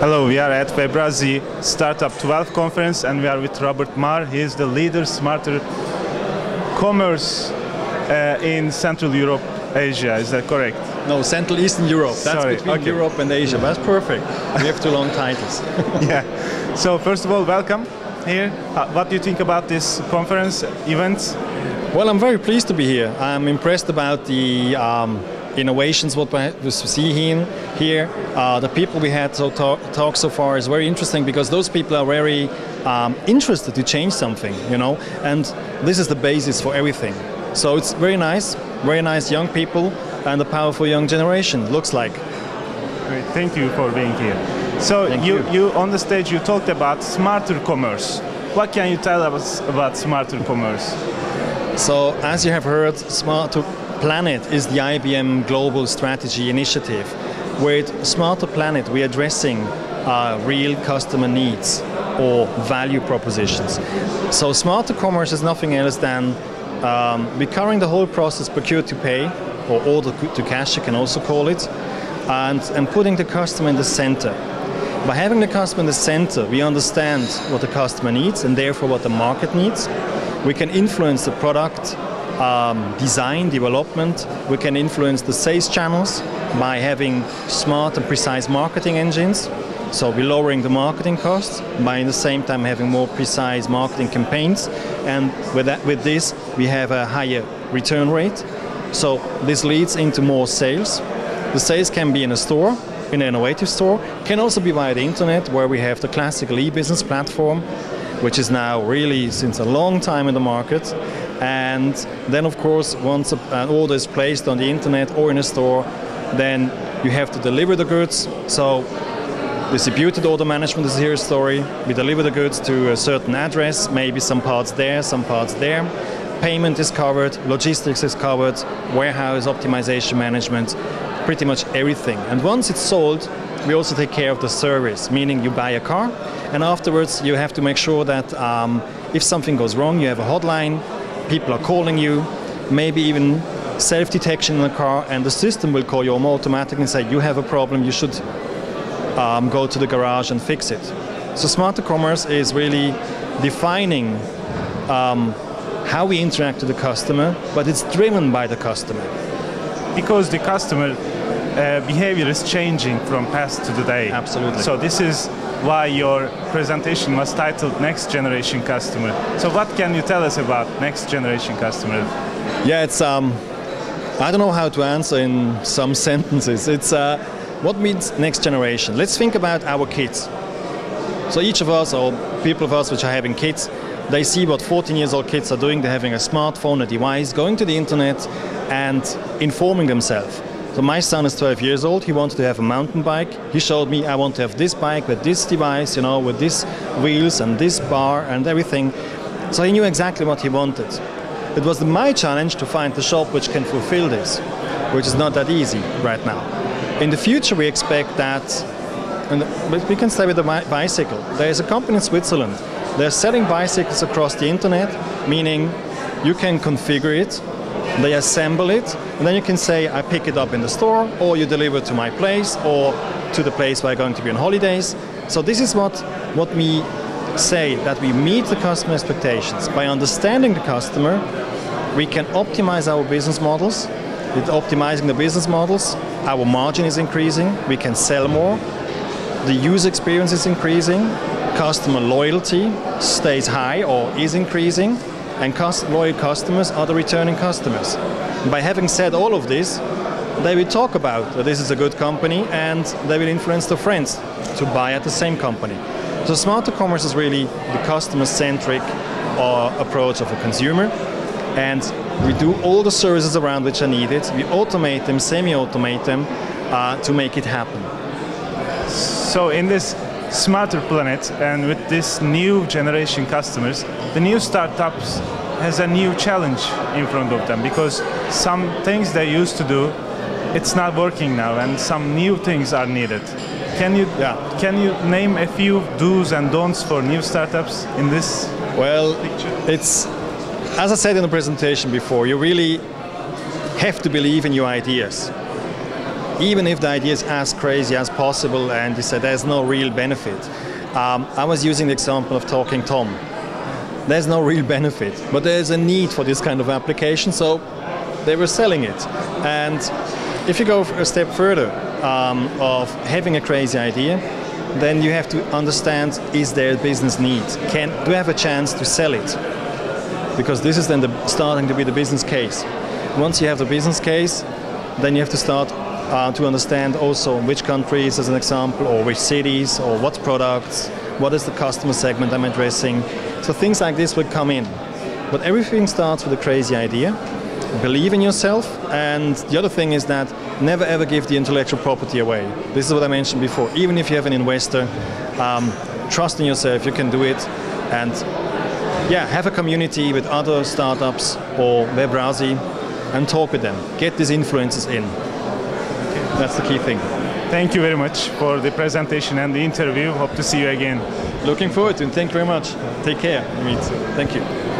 Hello, we are at Webrazi Startup12 conference and we are with Robert Mahr. He is the leader smarter commerce in Central Europe, Asia. Is that correct? No, Central Eastern Europe. That's Sorry, between Europe and Asia. That's perfect. We have two long titles. Yeah. So first of all, welcome here. What do you think about this conference event? Well, I'm very pleased to be here. I'm impressed about the innovations what we see here. The people we had talk so far is very interesting because those people are very interested to change something, you know, and this is the basis for everything. So it's very nice young people and a powerful young generation, looks like. Great, thank you for being here. So you on the stage you talked about smarter commerce. What can you tell us about smarter commerce? So as you have heard, Smarter Planet is the IBM global strategy initiative. With Smarter Planet we're addressing real customer needs or value propositions. So smarter commerce is nothing else than recovering the whole process procure to pay, or order to cash you can also call it, and putting the customer in the center. By having the customer in the center, we understand what the customer needs and therefore what the market needs. We can influence the product design, development. We can influence the sales channels by having smart and precise marketing engines. So we're lowering the marketing costs by at the same time having more precise marketing campaigns. And with this, we have a higher return rate. So this leads into more sales. The sales can be in a store, in an innovative store, can also be via the internet, where we have the classical e-business platform, which is now really since a long time in the market. And then of course, once an order is placed on the internet or in a store, then you have to deliver the goods. So distributed order management is here a story. We deliver the goods to a certain address, maybe some parts there, some parts there. Payment is covered, logistics is covered, warehouse optimization management, pretty much everything. And once it's sold, we also take care of the service, meaning you buy a car and afterwards you have to make sure that if something goes wrong, you have a hotline, people are calling you, maybe even self-detection in the car, and the system will call you automatically and say you have a problem, you should go to the garage and fix it. So smarter commerce is really defining how we interact with the customer, but it's driven by the customer. Because the customer behavior is changing from past to today. Absolutely. So this is why your presentation was titled Next Generation Customer. So what can you tell us about Next Generation Customer? Yeah, it's I don't know how to answer in some sentences. It's what means next generation? Let's think about our kids. So each of us, or people of us which are having kids, they see what 14 years old kids are doing. They're having a smartphone, a device, going to the internet and informing themselves. So my son is 12 years old, he wanted to have a mountain bike. He showed me, I want to have this bike with this device, you know, with these wheels and this bar and everything. So he knew exactly what he wanted. It was my challenge to find the shop which can fulfill this, which is not that easy right now. In the future we expect that, and we can stay with the bicycle. There is a company in Switzerland. They're selling bicycles across the internet, meaning you can configure it, they assemble it, and then you can say, I pick it up in the store, or you deliver it to my place, or to the place where I'm going to be on holidays. So this is what we say, that we meet the customer expectations. By understanding the customer, we can optimize our business models. With optimizing the business models, our margin is increasing, we can sell more, the user experience is increasing, customer loyalty stays high or is increasing, and loyal customers are the returning customers. By having said all of this, they will talk about that this is a good company and they will influence their friends to buy at the same company. So smarter commerce is really the customer-centric approach of a consumer, and we do all the services around which are needed. We automate them, semi-automate them to make it happen. So in this smarter planet and with this new generation customers, the new startups has a new challenge in front of them, because some things they used to do, it's not working now, and some new things are needed. Can you name a few do's and don'ts for new startups in this picture? It's, as I said in the presentation before, you really have to believe in your ideas. even if the idea is as crazy as possible and you say there's no real benefit. I was using the example of Talking Tom. There's no real benefit, but there's a need for this kind of application, so they were selling it. And if you go a step further of having a crazy idea, then you have to understand, is there a business need? Do you have a chance to sell it? Because this is then starting to be the business case. Once you have the business case, then you have to start to understand also which countries, as an example, or which cities, or what products, what is the customer segment I'm addressing. So things like this will come in. But everything starts with a crazy idea. Believe in yourself, and the other thing is that never ever give the intellectual property away. This is what I mentioned before. Even if you have an investor, trust in yourself, you can do it, and yeah, have a community with other startups or web browsing and talk with them. Get these influencers in. That's the key thing. Thank you very much for the presentation and the interview. Hope to see you again. Looking forward to it. Thank you very much. Take care. Thank you.